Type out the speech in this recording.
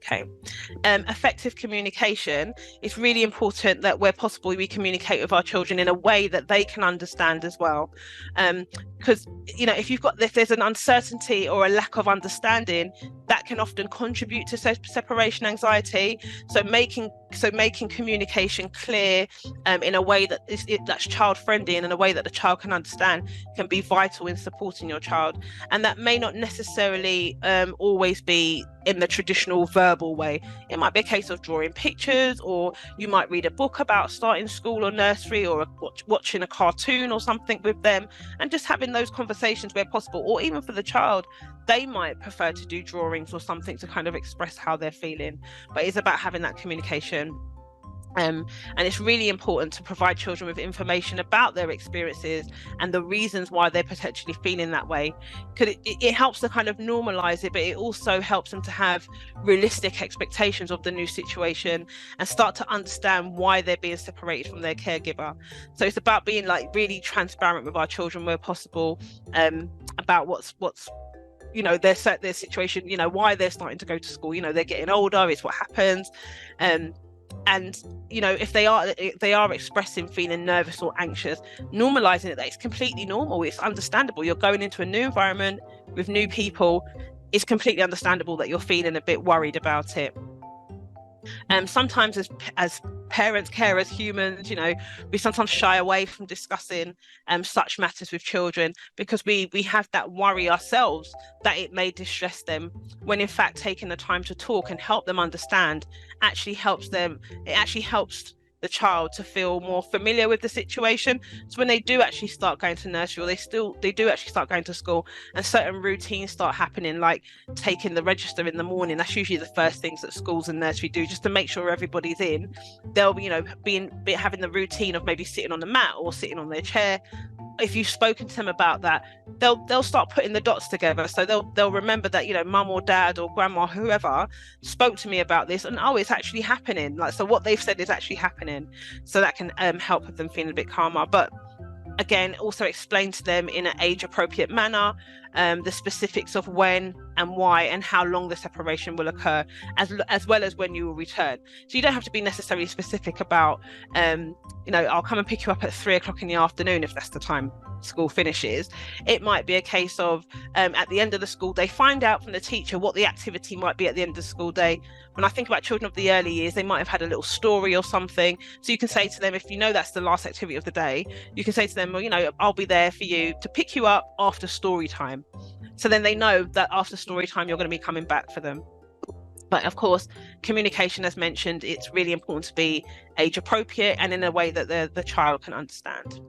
Okay. Effective communication, it's really important that where possible we communicate with our children in a way that they can understand as well. Because if there's an uncertainty or a lack of understanding, that can often contribute to separation anxiety. So making communication clear, in a way that's child friendly and in a way that the child can understand, can be vital in supporting your child. And that may not necessarily always be in the traditional verbal way. It might be a case of drawing pictures, or you might read a book about starting school or nursery, or watching a cartoon or something with them, and just having those conversations where possible. Or even for the child, they might prefer to do drawings or something to kind of express how they're feeling. But it's about having that communication. And it's really important to provide children with information about their experiences and the reasons why they're potentially feeling that way, because it helps to kind of normalize it, but it also helps them to have realistic expectations of the new situation and start to understand why they're being separated from their caregiver. So it's about being like really transparent with our children where possible, about what's their situation, why they're starting to go to school. They're getting older, it's what happens. And if they are expressing feeling nervous or anxious, normalizing it, that it's completely normal, it's understandable. You're going into a new environment with new people. It's completely understandable that you're feeling a bit worried about it. Sometimes as parents, carers, humans, we sometimes shy away from discussing such matters with children because we have that worry ourselves that it may distress them, when in fact taking the time to talk and help them understand actually helps the child to feel more familiar with the situation. So when they do actually start going to nursery, or they do actually start going to school, and certain routines start happening, like taking the register in the morning, that's usually the first things that schools and nursery do just to make sure everybody's in. They'll be having the routine of maybe sitting on the mat or sitting on their chair. If you've spoken to them about that, they'll start putting the dots together. So they'll remember that mum or dad or grandma, whoever, spoke to me about this, and it's actually happening. Like, so what they've said is actually happening. So that can help with them feeling a bit calmer. But again, also explain to them in an age appropriate manner the specifics of when and why and how long the separation will occur, as well as when you will return. So you don't have to be necessarily specific about I'll come and pick you up at 3:00 in the afternoon if that's the time school finishes. It might be a case of at the end of the school day, find out from the teacher what the activity might be at the end of the school day. When I think about children of the early years, they might have had a little story or something, so you can say to them, if that's the last activity of the day, you can say to them, well, I'll be there for you to pick you up after story time. So then they know that after story time you're going to be coming back for them. But of course, communication, as mentioned, it's really important to be age appropriate and in a way that the child can understand.